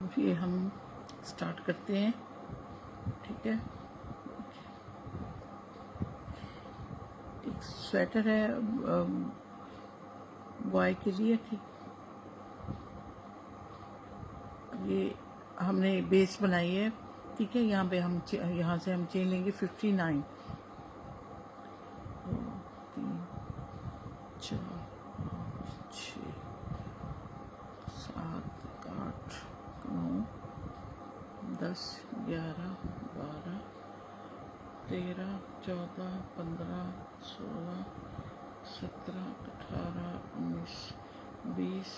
ये हम स्टार्ट करते हैं। ठीक है, एक स्वेटर है बॉय के लिए। ठीक, ये हमने बेस बनाई है। ठीक है, यहाँ पे हम यहाँ से हम चेन लेंगे 59, 2 3 4 5 6 7 8 9 10 11 12 13 14 15 16 17 18 19 20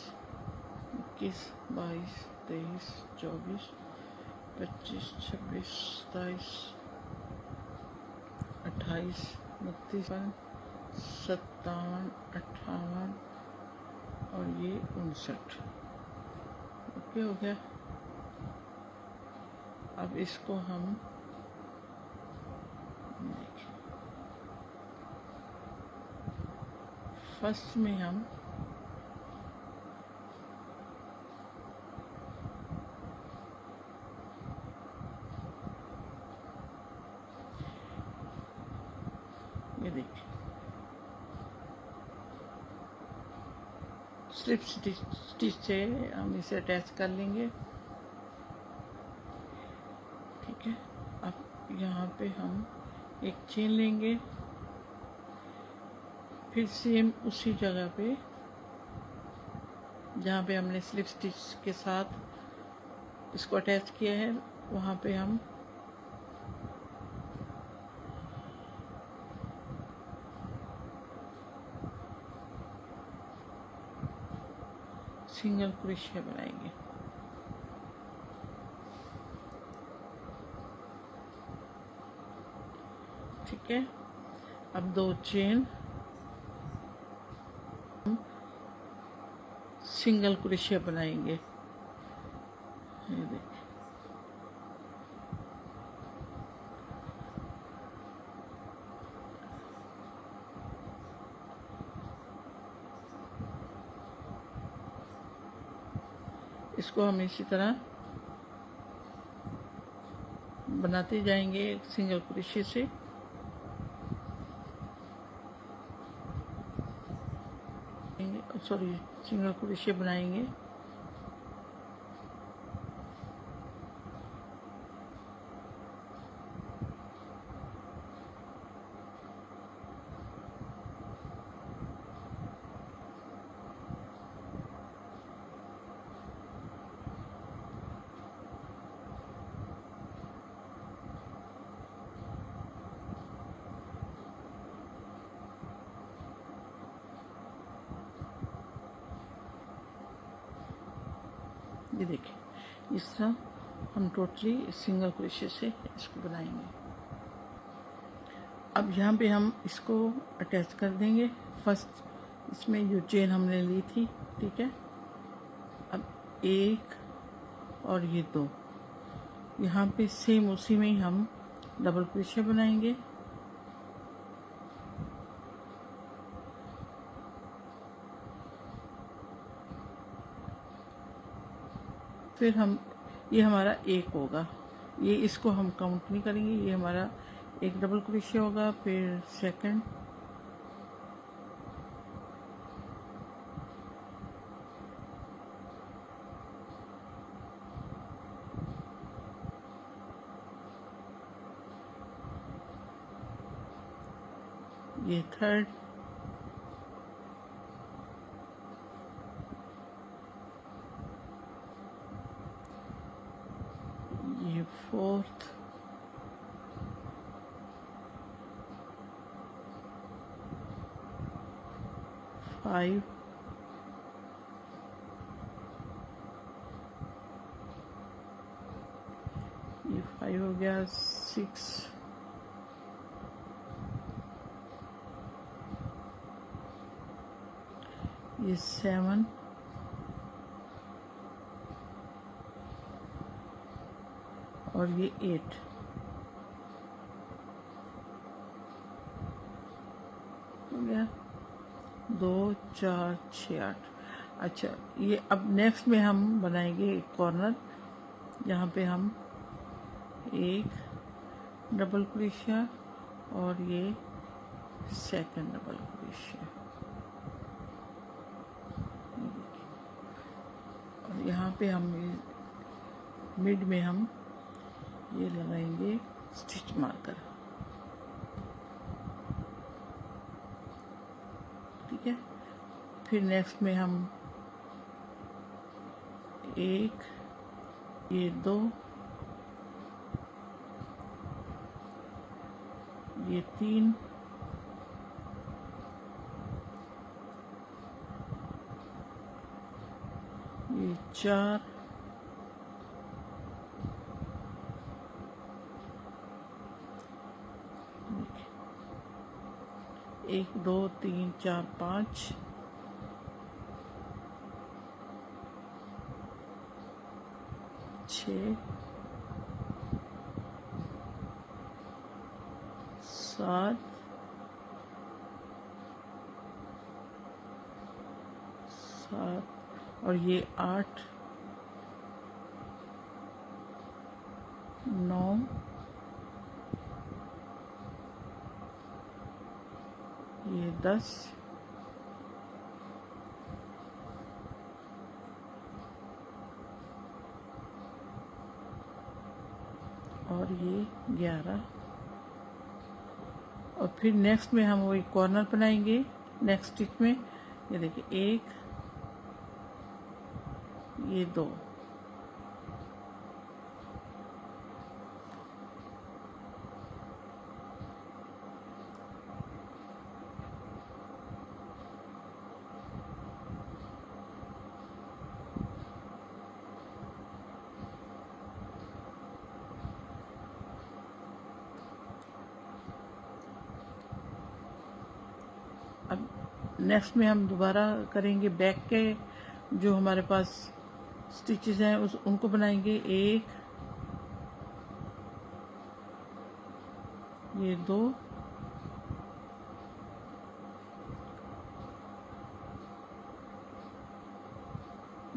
21 22 23 24 25 26 27 28 29 57 58 और ये 59। ओके हो गया। अब इसको हम देखिए, फर्स्ट में हम ये देखिए स्लिप स्टिच से हम इसे अटैच कर लेंगे। ठीक है, अब यहाँ पे हम एक चेन लेंगे, फिर सेम उसी जगह पे जहाँ पे हमने स्लिप स्टिच के साथ इसको अटैच किया है, वहाँ पे हम सिंगल क्रोशिया बनाएंगे। ठीक है, अब 2 चेन सिंगल क्रोशिया बनाएंगे। ये देखिए, इसको हम इसी तरह बनाते जाएंगे सिंगल क्रोशिया से। सॉरी, सिंगल क्रोशिया बनाएंगे। ये देखिए, इस तरह हम टोटली सिंगल क्रोशिया से इसको बनाएंगे। अब यहाँ पे हम इसको अटैच कर देंगे। फर्स्ट इसमें जो चेन हमने ली थी, ठीक है, अब 1 और ये 2, यहाँ पे सेम उसी में ही हम डबल क्रोशिया बनाएंगे। फिर हम ये हमारा 1 होगा, ये इसको हम काउंट नहीं करेंगे, ये हमारा एक डबल क्रोशिया होगा। फिर सेकंड, ये थर्ड, ये फोर्थ, फाइव, ये 5 हो गया, 6, ये 7, और ये 8। हो गया 2 4 6 8। अच्छा, ये अब नेक्स्ट में हम बनाएंगे एक कॉर्नर। यहाँ पे हम एक डबल क्रोशिया और ये सेकंड डबल क्रोशिया, और यहाँ पे हम मिड में हम ये लगाएंगे स्टिच मार्कर। ठीक है, फिर नेक्स्ट में हम एक, ये दो, ये तीन, ये चार, एक दो तीन चार पाँच, छः, सात, और ये आठ, नौ, ये 10, और ये 11। और फिर नेक्स्ट में हम वही कॉर्नर बनाएंगे नेक्स्ट स्टिच में। ये देखिए एक, ये दो, अब नेक्स्ट में हम दोबारा करेंगे बैक के जो हमारे पास स्टिचेस हैं उनको बनाएंगे। एक, ये दो,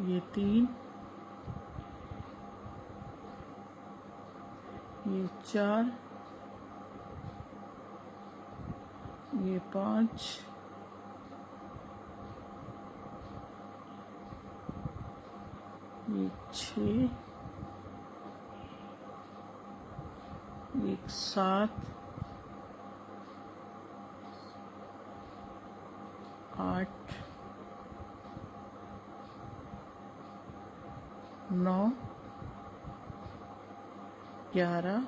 ये तीन, ये चार, ये पाँच, ये छः, एक सात, आठ, नौ, 11,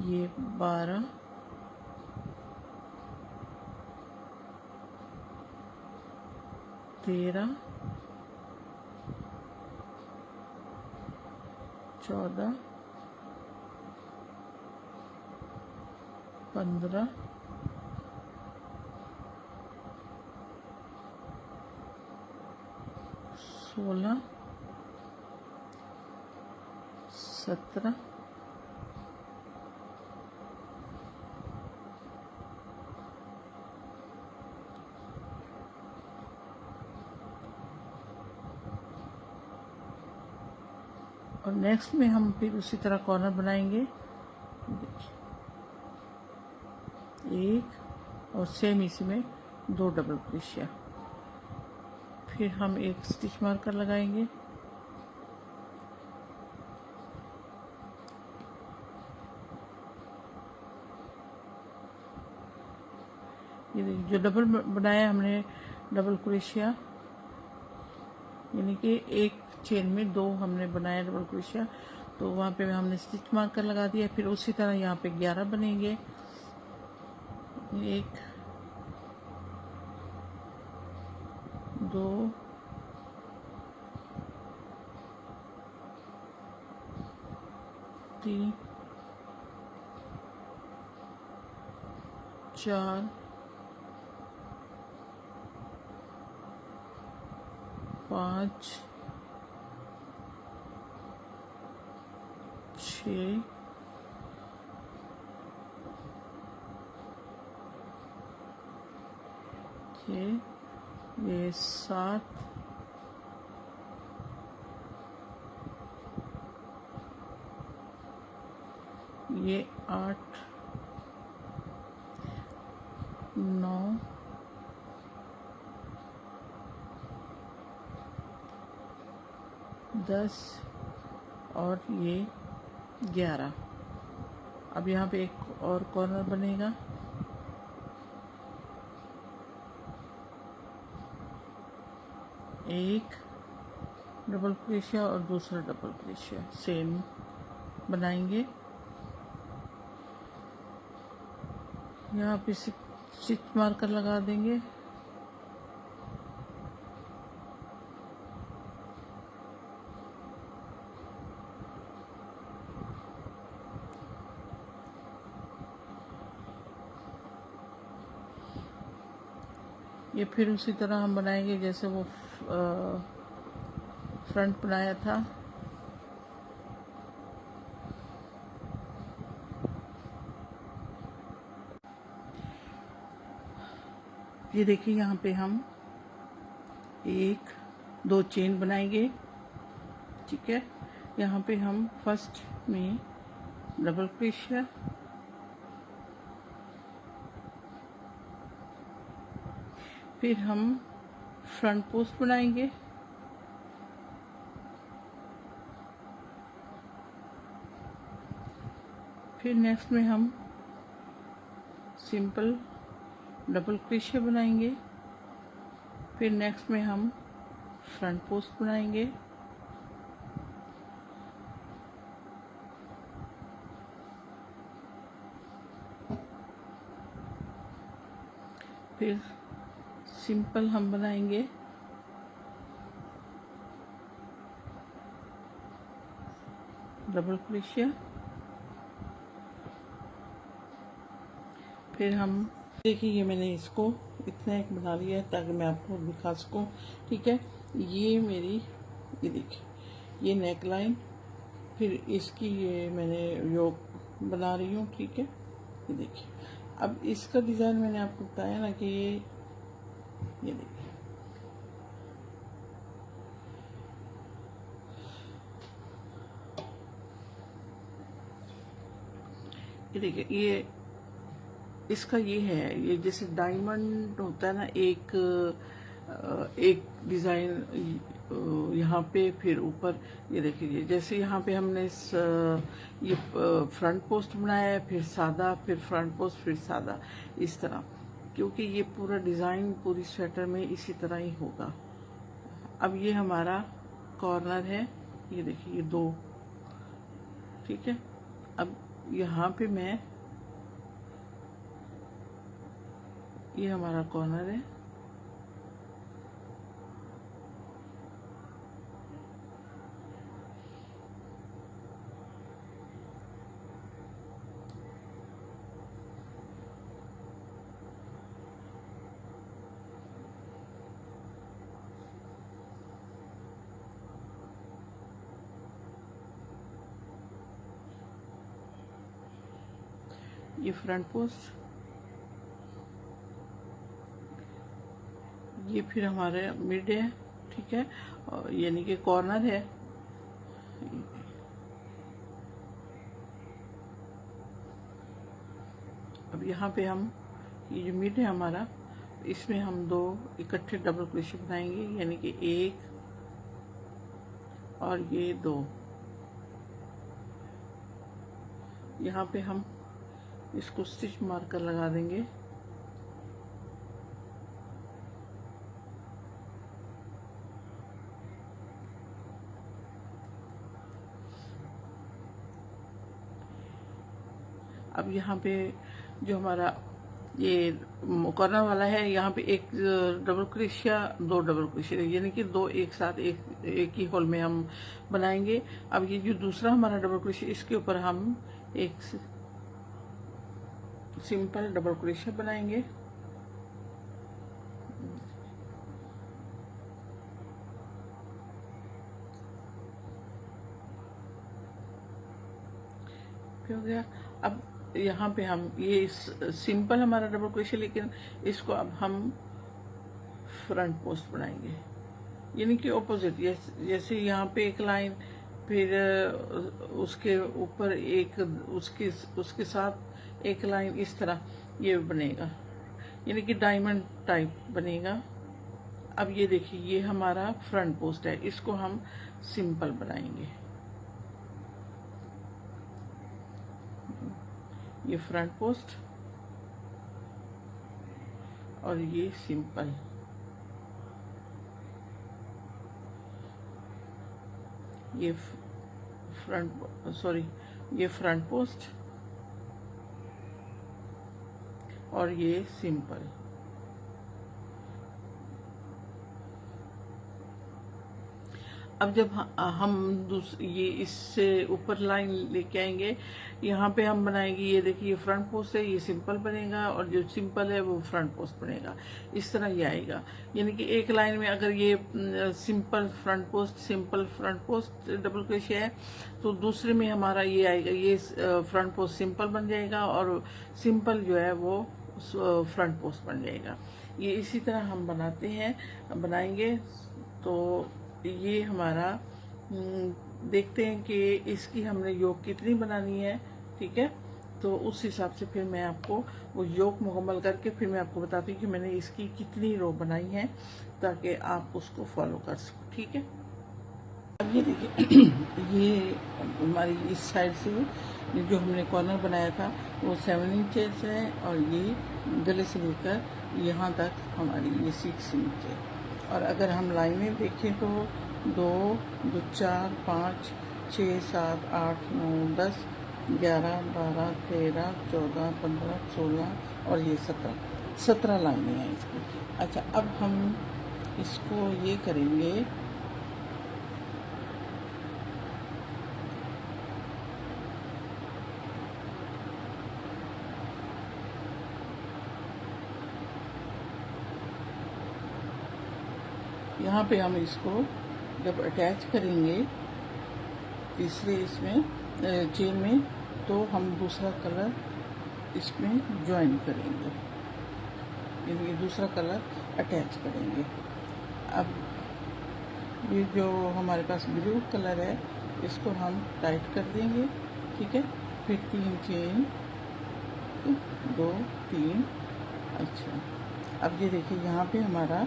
ये 12, तेरह, 14, 15, 16, 17, और नेक्स्ट में हम फिर उसी तरह कॉर्नर बनाएंगे। देखिए एक, और सेम इसी में दो डबल क्रोशिया, फिर हम एक स्टिच मार्कर लगाएंगे। ये देखिए जो डबल बनाया हमने डबल क्रोशिया, यानी कि एक चेन में दो हमने बनाया डबल क्रोशिया, तो वहाँ पे हमने स्टिच मार्कर लगा दिया। फिर उसी तरह यहाँ पे 11 बनेंगे। एक, दो, तीन, चार, पाँच, छः, ये 7, ये 8 9 10 और ये 11। अब यहाँ पे एक और कॉर्नर बनेगा, एक डबल क्रोशिया और दूसरा डबल क्रोशिया सेम बनाएंगे। यहाँ पे स्टिच मार्कर लगा देंगे। ये फिर उसी तरह हम बनाएंगे जैसे वो फ्रंट बनाया था। ये देखिए यहाँ पे हम 1 2 चेन बनाएंगे, ठीक है। यहाँ पे हम फर्स्ट में डबल क्रोशिया, फिर हम फ्रंट पोस्ट बनाएंगे, फिर नेक्स्ट में हम सिंपल डबल क्रोशिया बनाएंगे, फिर नेक्स्ट में हम फ्रंट पोस्ट बनाएंगे, फिर सिंपल हम बनाएंगे, डबल क्रोशिया, फिर हम देखिए ये मैंने इसको इतना एक बना लिया है ताकि मैं आपको दिखा सकूं, ठीक है। ये मेरी ये देखिए ये नेक लाइन, फिर इसकी ये मैंने योक बना रही हूँ, ठीक है। ये देखिए अब इसका डिज़ाइन मैंने आपको बताया ना कि ये देखिए ये इसका ये है, ये जैसे डायमंड होता है ना, एक डिज़ाइन यहाँ पे, फिर ऊपर ये देखिए जैसे यहाँ पे हमने ये फ्रंट पोस्ट बनाया है, फिर सादा, फिर फ्रंट पोस्ट, फिर सादा, इस तरह, क्योंकि ये पूरा डिज़ाइन पूरी स्वेटर में इसी तरह ही होगा। अब ये हमारा कॉर्नर है, ये देखिए ये 2, ठीक है। अब यहाँ पे मैं ये हमारा कॉर्नर है, ये फ्रंट पोस्ट, ये फिर हमारे मिड है, ठीक है, और यानी कि कॉर्नर है। अब यहाँ पे हम ये जो मिड है हमारा, इसमें हम 2 इकट्ठे डबल क्रोशे बनाएंगे, यानी कि 1 और ये 2। यहाँ पे हम इसको स्टिच मार्कर लगा देंगे। अब यहाँ पे जो हमारा ये कॉर्नर वाला है, यहाँ पे एक डबल क्रोशिया, 2 डबल क्रोशिया, यानी कि 2 एक साथ एक ही होल में हम बनाएंगे। अब ये जो दूसरा हमारा डबल क्रोशिया, इसके ऊपर हम एक सिंपल डबल क्रोशिया बनाएंगे, हो गया। अब यहाँ पे हम ये सिंपल हमारा डबल क्रोशिया, लेकिन इसको अब हम फ्रंट पोस्ट बनाएंगे, यानी कि ऑपोजिट, जैसे यहाँ पे एक लाइन फिर उसके ऊपर एक उसके उसके साथ एक लाइन इस तरह ये बनेगा, यानी कि डायमंड टाइप बनेगा। अब ये देखिए, ये हमारा फ्रंट पोस्ट है, इसको हम सिंपल बनाएंगे। ये फ्रंट पोस्ट और ये सिंपल। ये ये फ्रंट पोस्ट और ये सिंपल। अब जब हम ये इससे ऊपर लाइन लेके आएंगे, यहाँ पे हम बनाएंगे, ये देखिए ये फ्रंट पोस्ट है, ये सिंपल बनेगा और जो सिंपल है वो फ्रंट पोस्ट बनेगा। इस तरह ये आएगा, यानी कि एक लाइन में अगर ये simple front post, simple front post double crochet है, तो दूसरे में हमारा ये आएगा, ये फ्रंट पोस्ट सिंपल बन जाएगा और सिंपल जो है वो फ्रंट पोस्ट बन जाएगा। ये इसी तरह हम बनाएंगे। तो ये हमारा देखते हैं कि इसकी हमने योग कितनी बनानी है, ठीक है। तो उस हिसाब से फिर मैं आपको वो योग मुकम्मल करके फिर मैं आपको बताती हूँ कि मैंने इसकी कितनी रो बनाई है, ताकि आप उसको फॉलो कर सको, ठीक है। अब ये देखिए ये हमारी इस साइड से जो हमने कॉर्नर बनाया था वो 7 इंचेस है और ये गले से लेकर यहाँ तक हमारी ये 6 इंच है। और अगर हम लाइनें देखें तो 2, 2, 4, 5, 6, 7, 8, 9, 10, 11, 12, 13, 14, 15, 16 और ये 17 लाइनें हैं इसकी। अच्छा, अब हम इसको ये करेंगे, यहाँ पे हम इसको जब अटैच करेंगे तीसरे इसमें चेन में, तो हम दूसरा कलर इसमें ज्वाइन करेंगे, यानी दूसरा कलर अटैच करेंगे। अब ये जो हमारे पास ब्लू कलर है इसको हम टाइट कर देंगे, ठीक है। फिर 3 चेन, 2, 3। अच्छा, अब ये देखिए यहाँ पे हमारा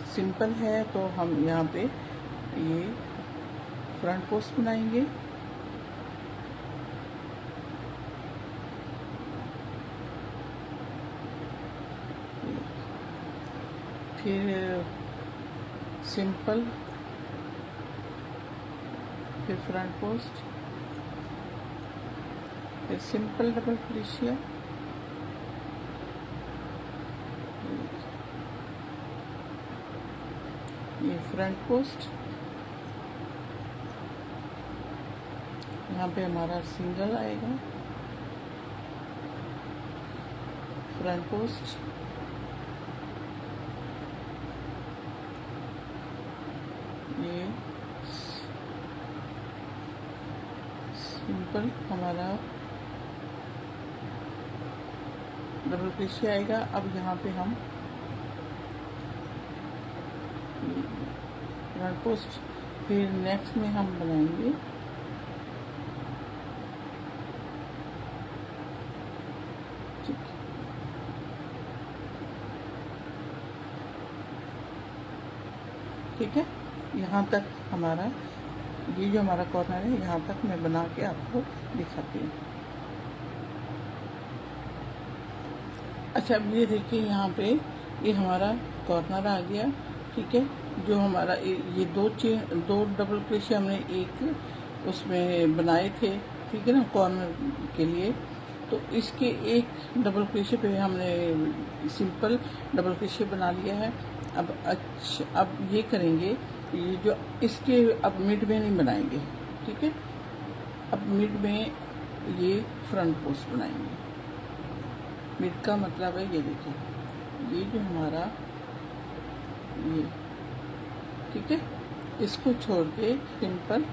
सिंपल है, तो हम यहाँ पे ये फ्रंट पोस्ट बनाएंगे। फिर सिंपल, फिर फ्रंट पोस्ट, फिर सिंपल डबल क्रोशिया, ये फ्रंट पोस्ट, यहाँ पे हमारा सिंगल आएगा, फ्रंट पोस्ट, ये सिंपल हमारा डबल क्रोशिया आएगा। अब यहाँ पे हम फ्रंट पोस्ट, फिर नेक्स्ट में हम बनाएंगे ठीक है। यहाँ तक हमारा ये जो हमारा कॉर्नर है, यहाँ तक मैं बना के आपको दिखाती हूँ। अच्छा, अब ये देखिए यहाँ पे ये हमारा कॉर्नर आ गया, ठीक है। जो हमारा ये 2 डबल क्रोशिया हमने एक उसमें बनाए थे, ठीक है ना, कॉर्नर के लिए। तो इसके एक डबल क्रोशिया पे हमने सिंपल डबल क्रोशिया बना लिया है। अब अच्छा, अब ये करेंगे, ये जो इसके अब मिड में नहीं बनाएंगे, ठीक है। अब मिड में ये फ्रंट पोस्ट बनाएंगे। मिड का मतलब है ये देखिए, ये जो हमारा ये, ठीक है, इसको छोड़ के सिंपल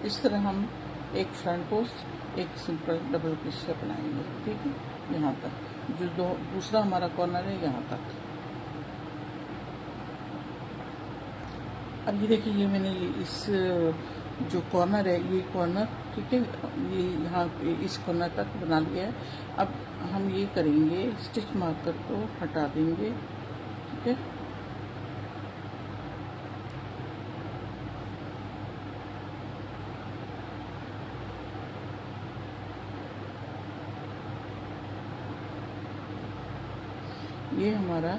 इस तरह हम एक फ्रंट पोस्ट, एक सिंपल डबल क्रोशिया बनाएंगे, ठीक है। यहाँ तक जो दूसरा हमारा कॉर्नर है यहाँ तक। अब ये देखिए, ये मैंने इस जो कॉर्नर है ये कॉर्नर, ठीक है, ये यहाँ पे इस कॉर्नर तक बना लिया है। अब हम ये करेंगे, स्टिच मार्कर को हटा देंगे, ठीक है। ये हमारा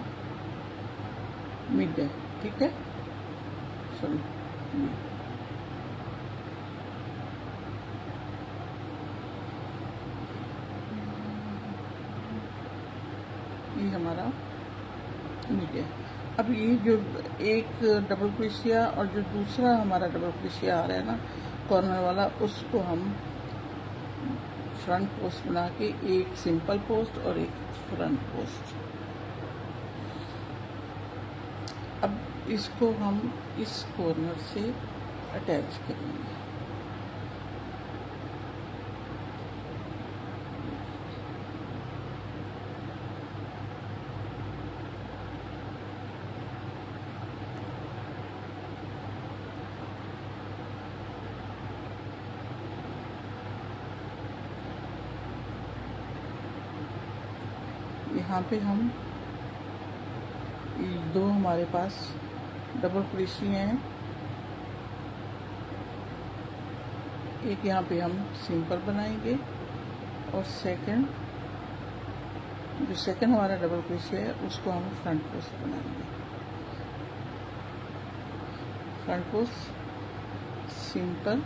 मिड है, ठीक है, सॉरी, ये हमारा मिड है। अब ये जो एक डबल क्रोशिया और जो दूसरा हमारा डबल क्रोशिया आ रहा है ना कॉर्नर वाला, उसको हम फ्रंट पोस्ट बना के, एक सिंपल पोस्ट और एक फ्रंट पोस्ट। अब इसको हम इस कॉर्नर से अटैच करेंगे। यहाँ पे हम दो हमारे पास डबल क्रोशिया हैं, एक यहाँ पे हम सिंपल बनाएंगे और सेकंड, जो सेकंड हमारा डबल क्रोशिया है उसको हम फ्रंट पोस्ट बनाएंगे। फ्रंट पोस्ट सिंपल,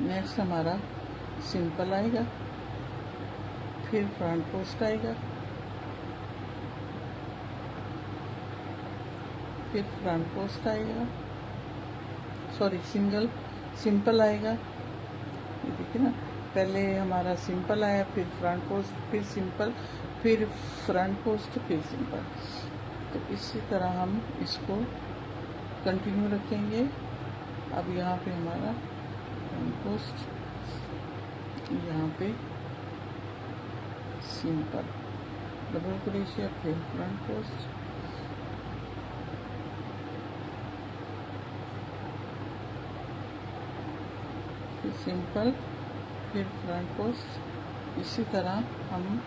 नेक्स्ट हमारा सिंपल आएगा, फिर फ्रंट पोस्ट आएगा, फिर फ्रंट पोस्ट आएगा, सॉरी सिंपल आएगा। ये देखिए ना, पहले हमारा सिंपल आया, फिर फ्रंट पोस्ट, फिर सिंपल, फिर फ्रंट पोस्ट, फिर सिंपल। तो इसी तरह हम इसको कंटिन्यू रखेंगे। अब यहाँ पे हमारा फ्रंट पोस्ट, यहाँ पे सिंपल डबल क्रोशिया, फिर फ्रंट पोस्ट, फिर सिंपल, फिर फ्रंट पोस्ट। इसी तरह हम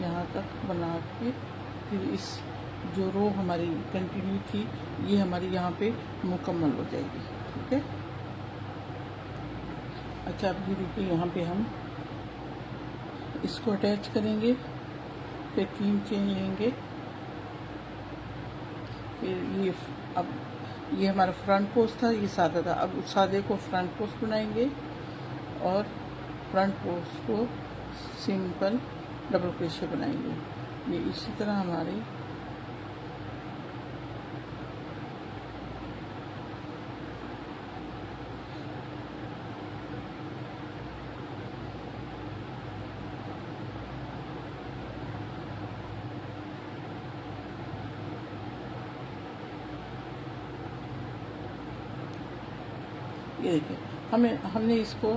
यहाँ तक बना के फिर इस जो रो हमारी कंटिन्यू थी ये हमारी यहाँ पे मुकम्मल हो जाएगी, ठीक है। अच्छा, अब ये देखिए यहाँ पे हम इसको अटैच करेंगे, फिर 3 चेन लेंगे, फिर ये अब ये हमारा फ्रंट पोस्ट था, ये सादा था, अब उस सादे को फ्रंट पोस्ट बनाएंगे और फ्रंट पोस्ट को सिंपल डबल क्रोशिया बनाएंगे। ये इसी तरह हमारे ये देखिए हमने इसको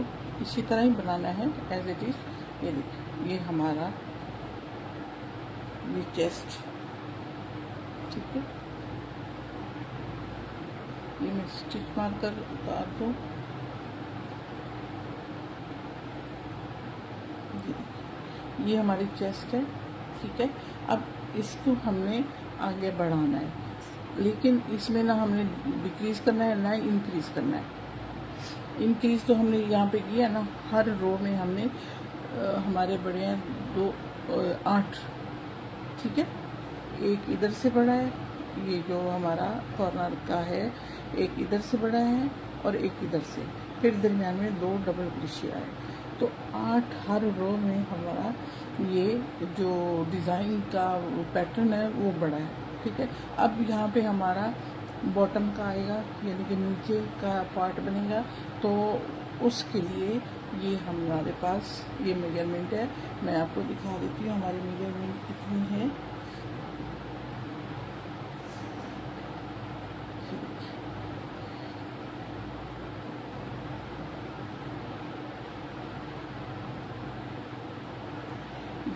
इसी तरह ही बनाना है एज इट इज। ये देखिए ये हमारा ये चेस्ट, ठीक है। ये मैं स्टिच मारकर उतार दूँ, ये हमारी चेस्ट है, ठीक है। अब इसको हमने आगे बढ़ाना है, लेकिन इसमें ना हमने डिक्रीज करना है ना इंक्रीज करना है। इंक्रीज तो हमने यहाँ पे किया ना, हर रो में हमने हमारे बड़े हैं 2 8, ठीक है। एक इधर से बड़ा है, ये जो हमारा कॉर्नर का है, एक इधर से बड़ा है और एक इधर से, फिर दरम्यान में 2 डबल क्रोशिया है। तो 8 हर रो में हमारा ये जो डिज़ाइन का पैटर्न है वो बड़ा है, ठीक है। अब यहाँ पे हमारा बॉटम का आएगा, यानी कि नीचे का पार्ट बनेगा, तो उसके लिए ये हमारे पास ये मेजरमेंट है। मैं आपको दिखा देती हूँ हमारी मेजरमेंट कितनी है।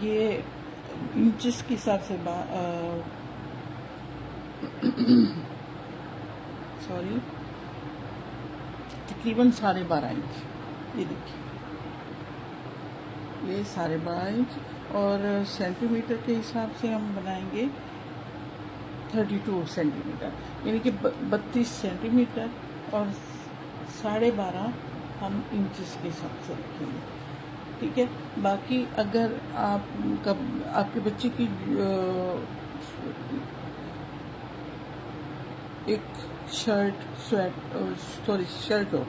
ये इंचेस के हिसाब से सॉरी तकरीबन 12.5 इंच। ये देखिए, ये 12.5 इंच, और सेंटीमीटर के हिसाब से हम बनाएंगे 32 सेंटीमीटर, यानी कि 32 सेंटीमीटर, और 12.5 हम इंचेस के हिसाब से रखेंगे। ठीक है। बाकी अगर आपके बच्चे की एक शर्ट हो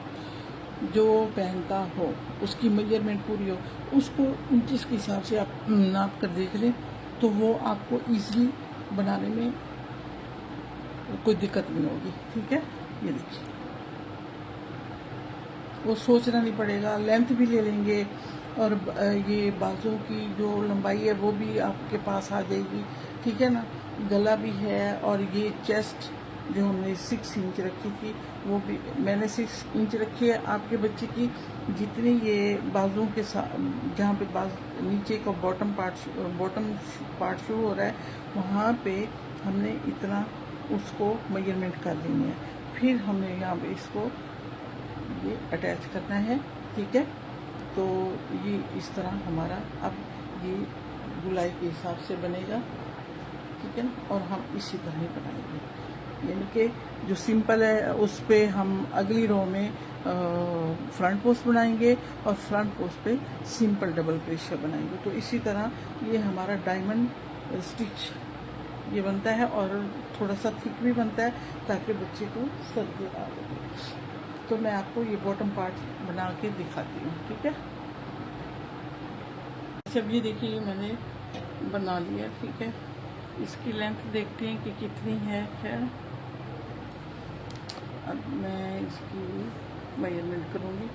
जो पहनता हो, उसकी मेजरमेंट पूरी हो, उसको इंचेस के हिसाब से आप नाप कर देख लें, तो वो आपको इजीली बनाने में कोई दिक्कत नहीं होगी। ठीक है। ये देखिए, वो सोचना नहीं पड़ेगा, लेंथ भी ले लेंगे, और ये बाजू की जो लंबाई है वो भी आपके पास आ जाएगी। ठीक है ना। गला भी है, और ये चेस्ट जो हमने 6 इंच रखी थी, वो भी मैंने 6 इंच रखी है। आपके बच्चे की जितनी ये बाजुओं के साथ, जहाँ पे नीचे का बॉटम पार्ट शुरू हो रहा है, वहाँ पे हमने इतना उसको मेजरमेंट कर लेनी है। फिर हमने यहाँ पे इसको ये अटैच करना है। ठीक है। तो ये इस तरह हमारा अब ये गुलाई के हिसाब से बनेगा। ठीक है ना। और हम इसी तरह ही बनाएंगे, यानी कि जो सिंपल है उस पे हम अगली रो में फ्रंट पोस्ट बनाएंगे, और फ्रंट पोस्ट पे सिंपल डबल क्रोशिया बनाएंगे। तो इसी तरह ये हमारा डायमंड स्टिच ये बनता है, और थोड़ा सा थिक भी बनता है, ताकि बच्चे को सर्दी ना लगे। तो मैं आपको ये बॉटम पार्ट बना के दिखाती हूँ। ठीक है। जब ये देखिए मैंने बना लिया। ठीक है। इसकी लेंथ देखते हैं कि कितनी है। खैर, अब मैं इसकी मेजरमेंट करूँगी।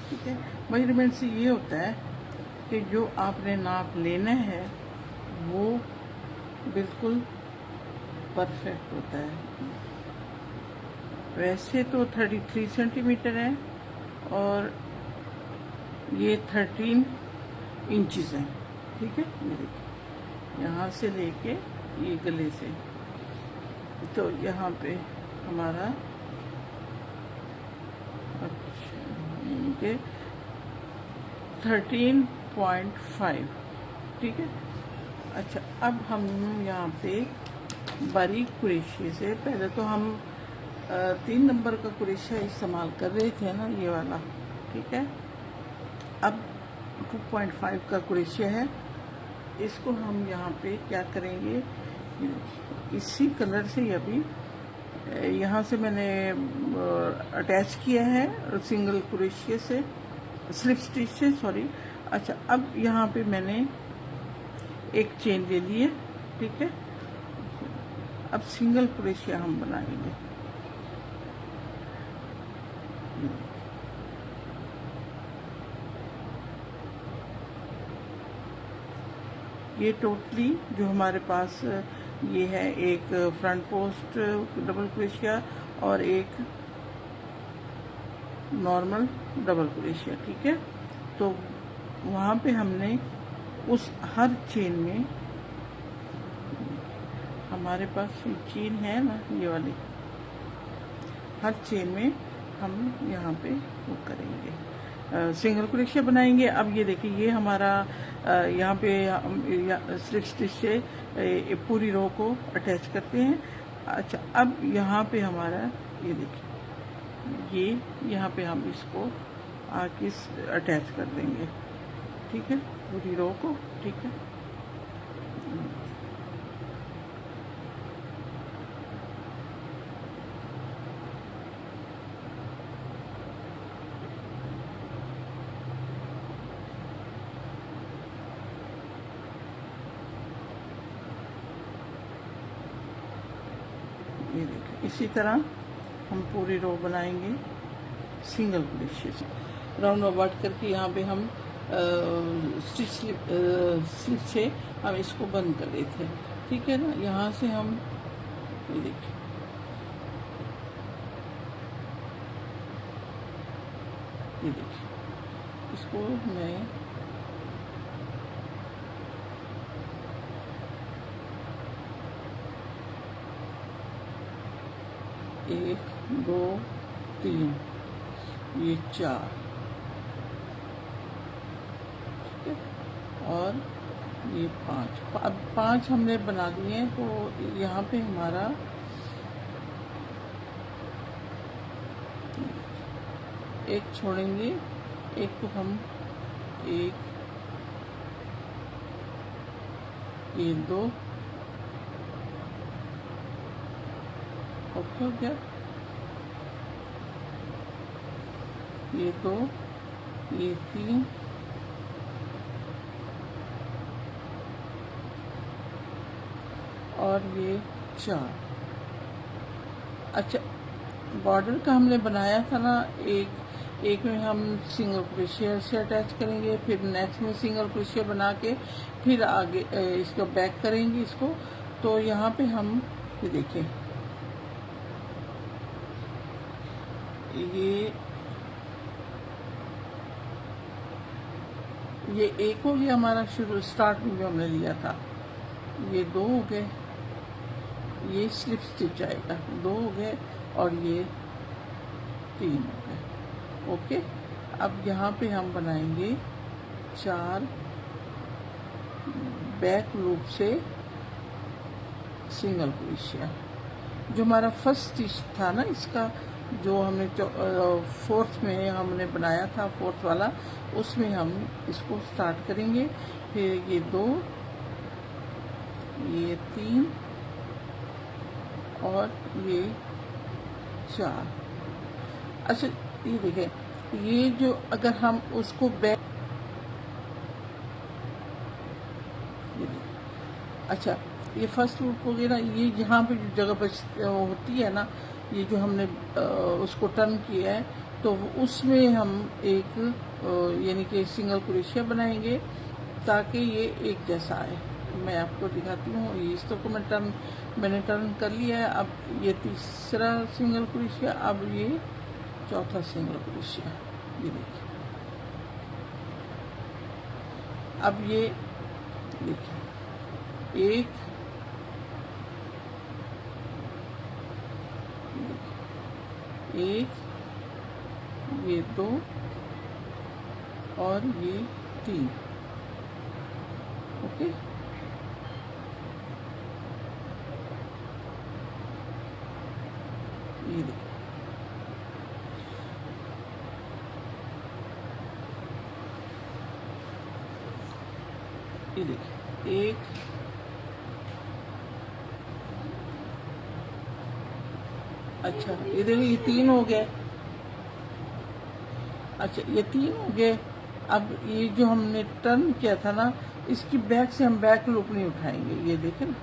ठीक है। मेजरमेंट से ये होता है कि जो आपने नाप लेना है वो बिल्कुल परफेक्ट होता है। वैसे तो 33 सेंटीमीटर है, और ये 13 इंचेस है। ठीक है। ये देखिए, यहाँ से लेके ये गले से, तो यहाँ पे हमारा अच्छा 13.5। ठीक है। अच्छा, अब हम यहाँ पे बारीक कुरेशिये से, पहले तो हम 3 नंबर का कुरेशिया इस्तेमाल कर रहे थे ना, ये वाला। ठीक है। अब 2.5 का कुरेशिया है। इसको हम यहाँ पे क्या करेंगे, इसी कलर से अभी यहाँ से मैंने अटैच किया है सिंगल कुरेशिये से, स्लिप स्टिच से, सॉरी। अच्छा, अब यहाँ पे मैंने एक चेन ले ली है। ठीक है। अब सिंगल कुरेशिया हम बनाएंगे। ये टोटली जो हमारे पास ये है, एक फ्रंट पोस्ट डबल क्रोशिया और एक नॉर्मल डबल क्रोशिया। ठीक है। तो वहाँ पे हमने उस हर चेन में, हमारे पास ये चेन है ना, ये वाली, हर चेन में हम यहाँ पे वो करेंगे, सिंगल क्रोशिया बनाएंगे। अब ये देखिए, ये हमारा यहाँ पे हम स्लिप स्टिच से पूरी रो को अटैच करते हैं। अच्छा, अब यहाँ पे हमारा ये देखिए, ये यहाँ पे हम इसको आके अटैच कर देंगे। ठीक है, पूरी रो को। ठीक है। ये देखिए, इसी तरह हम पूरी रो बनाएंगे सिंगल क्रोशिया से, राउंड अबाउट करके। यहाँ पे हम स्लिप से हम इसको बंद कर देते हैं। ठीक है ना। यहाँ से हम ये देखिए, इसको मैं 1 2 3, ये 4, ठीक है, और ये 5। अब 5 हमने बना दिए हैं, तो यहाँ पे हमारा एक छोड़ेंगे, एक को हम एक, ये 2, ओके हो गया, ये 2, ये 3, और ये 4। अच्छा, बॉर्डर का हमने बनाया था ना, एक में हम सिंगल क्रोशिया से अटैच करेंगे, फिर नेक्स्ट में सिंगल क्रोशिया बना के फिर आगे इसको बैक करेंगे इसको। तो यहाँ पे हम ये देखें, ये एक हो गया हमारा शुरू स्टार्ट में जो हमने लिया था, ये 2 हो गए, ये स्लिप स्टिच आएगा, 2 हो गए, और ये 3 हो गए, ओके। अब यहाँ पे हम बनाएंगे 4 बैक लूप से सिंगल क्रोशिया। जो हमारा फर्स्ट स्टिच था ना इसका, जो हमने 4th में हमने बनाया था, 4th वाला, उसमें हम इसको स्टार्ट करेंगे। फिर ये 2, ये 3, और ये 4। अच्छा, ये देखें, ये जो अगर हम उसको बैक, अच्छा, ये फर्स्ट लूप हो गया ना, ये यहाँ पे जो जगह बच होती है ना, ये जो हमने उसको टर्न किया है, तो उसमें हम एक यानी कि सिंगल क्रोशिया बनाएंगे ताकि ये एक जैसा आए। मैं आपको दिखाती हूँ, ये इस तो को मैंने टर्न कर लिया है। अब ये तीसरा सिंगल क्रोशिया, अब ये चौथा सिंगल क्रोशिया, ये देखिए। अब ये देखिए, 1, ये 2, और ये 3, ओके। ये देखिए, ये देखिए, 1, अच्छा, ये देखिए, ये 3 हो गए। अच्छा, ये 3 हो गए। अब ये जो हमने टर्न किया था ना, इसकी बैक से हम बैक लूप नहीं उठाएंगे, ये देखें ना,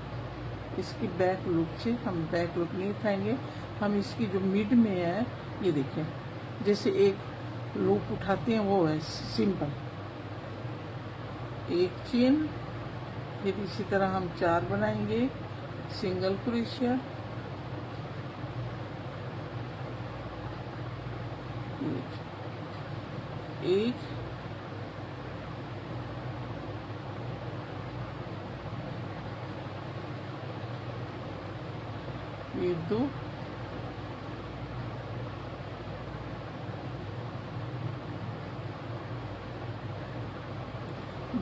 इसकी बैक लूप से हम बैक लूप नहीं उठाएंगे। हम इसकी जो मिड में है, ये देखें, जैसे एक लूप उठाते हैं वो है सिंपल, एक चेन, फिर इसी तरह हम 4 बनाएंगे सिंगल क्रोशिया, एक, ये 2,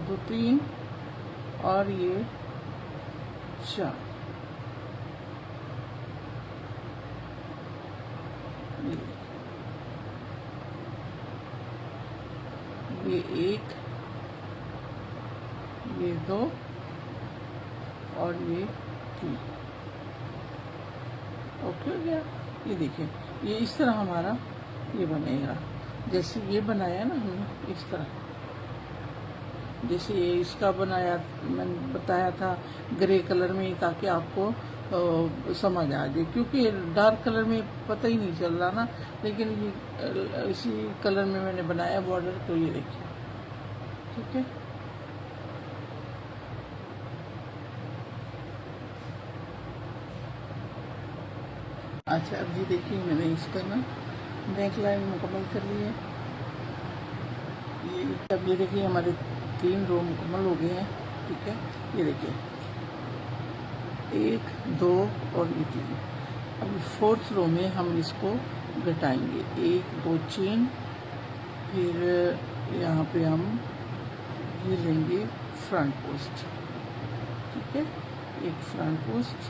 दो 3, और ये 4। ये 1, ये 2, और ये 3, ओके हो गया। ये देखिए, ये इस तरह हमारा ये बनेगा, जैसे ये बनाया ना हमने, इस तरह जैसे ये इसका बनाया, मैंने बताया था ग्रे कलर में, ताकि आपको समझ आ जाए, क्योंकि डार्क कलर में पता ही नहीं चल रहा ना, लेकिन ये इसी कलर में मैंने बनाया बॉर्डर। तो ये देखिए, ठीक है। अच्छा, अब जी देखिए, मैंने इसका ना नेक लाइन मुकम्मल कर ली है। ये अब ये देखिए, हमारे 3 रो मुकम्मल हो गए हैं, ठीक है। ये देखिए, 1 2 और ये 3। अब फोर्थ रो में हम इसको घटाएंगे, 1 2 चेन, फिर यहाँ पे हम ये लेंगे फ्रंट पोस्ट, ठीक है, एक फ्रंट पोस्ट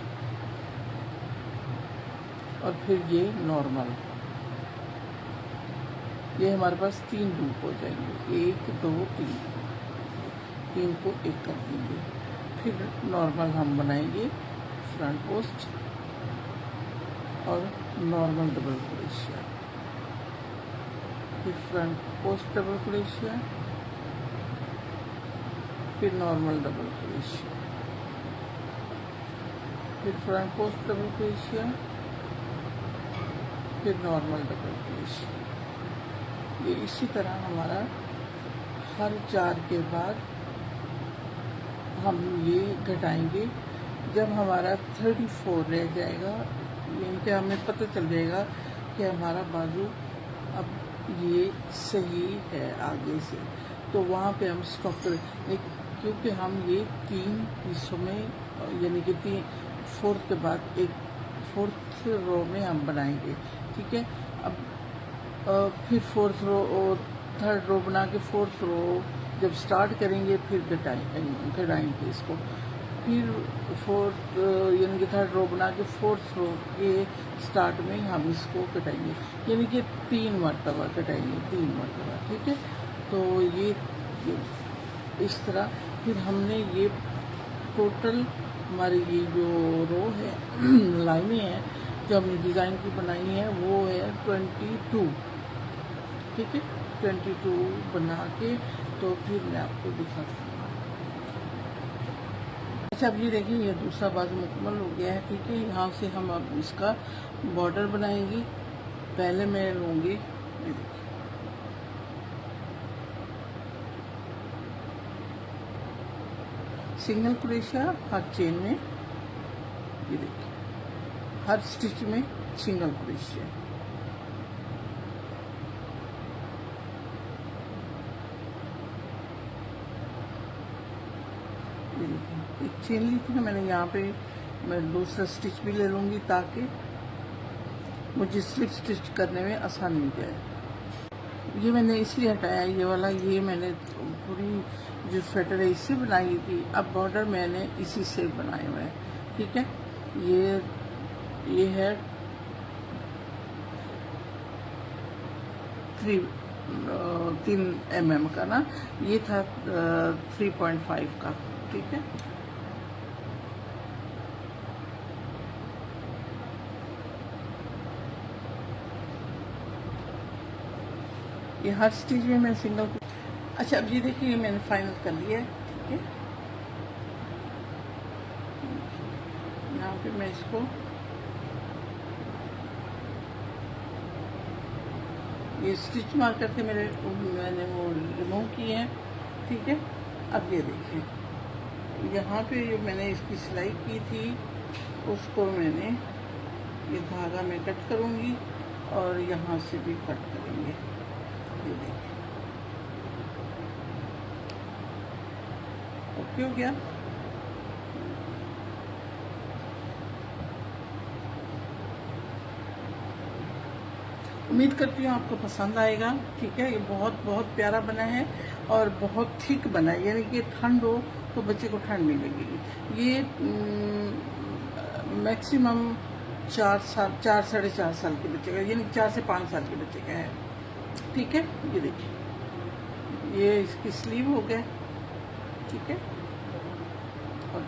और फिर ये नॉर्मल, ये हमारे पास 3 लूप हो जाएंगे, 1 2 3, 3 को 1 कर देंगे। फिर नॉर्मल हम बनाएंगे फ्रंट पोस्ट और नॉर्मल डबल क्रोशिया, फिर फ्रंट पोस्ट डबल क्रोशिया, फिर नॉर्मल डबल क्रोशिया, फिर फ्रंट पोस्ट डबल क्रोशिया, फिर नॉर्मल डबल क्रोशिया। ये इसी तरह हमारा हर 4 के बाद हम ये घटाएंगे। जब हमारा 34 रह जाएगा, यानी कि हमें पता चल जाएगा कि हमारा बाजू अब ये सही है आगे से, तो वहाँ पे हम स्टॉप करें, क्योंकि हम ये 3 हिस्सों में, यानी कि 4th के बाद एक 4th रो में हम बनाएंगे, ठीक है। अब फिर 4th रो और 3rd रो बना के 4th रो जब स्टार्ट करेंगे, फिर घटाएंगे इसको, फिर 4th यानी कि 3rd रो बना के 4th रो के स्टार्ट में हम इसको घटाएंगे, यानी कि 3 मरतबा घटाएंगे, 3 मरतबा, ठीक है। तो ये इस तरह फिर हमने ये टोटल हमारी ये जो रो है लाइनें हैं जो हमने डिज़ाइन की बनाई है वो है 22, ठीक है, 22 बना के तो फिर मैं आपको दिखाती हूँ। अच्छा, अब ये देखिए, ये दूसरा बाजू मुकम्मल हो गया है, ठीक है। यहाँ से हम अब इसका बॉर्डर बनाएंगे। पहले मैं लूँगी, ये देखिए, सिंगल क्रोशिया हर चेन में, ये देखिए, हर स्टिच में सिंगल क्रोशिया, ये देखिए, एक चेन ली थी ना मैंने, यहाँ पे मैं दूसरा स्टिच भी ले लूँगी ताकि मुझे स्लिप स्टिच करने में आसानी हो जाए। ये मैंने इसलिए हटाया, ये वाला, ये मैंने पूरी जो स्वेटर है इससे बनाई थी, अब बॉर्डर मैंने इसी से बनाए हुए हैं, ठीक है। ये है 3 mm का ना, ये था 3.5 का, ठीक है। ये हर स्टिच में मैं सिंगल। अच्छा, अब ये देखिए, ये मैंने फाइनल कर लिया है, ठीक है। यहाँ पे मैं इसको ये स्टिच मार्कर थे मैंने वो रिमूव किए हैं, ठीक है। अब ये देखिए, यहाँ पे जो मैंने इसकी सिलाई की थी उसको मैंने ये धागा में कट करूँगी और यहाँ से भी कट करेंगे, ये देखिए, ओके हो गया। उम्मीद करती हूँ आपको पसंद आएगा, ठीक है। ये बहुत बहुत प्यारा बना है और बहुत थिक बना है, यानी कि ठंड हो तो बच्चे को ठंड नहीं लगेगी। ये मैक्सिमम 4 साढ़े 4 साल के बच्चे का, यानी 4 से 5 साल के बच्चे का है, ठीक है। ये देखिए, ये इसकी स्लीव हो गया, ठीक है, और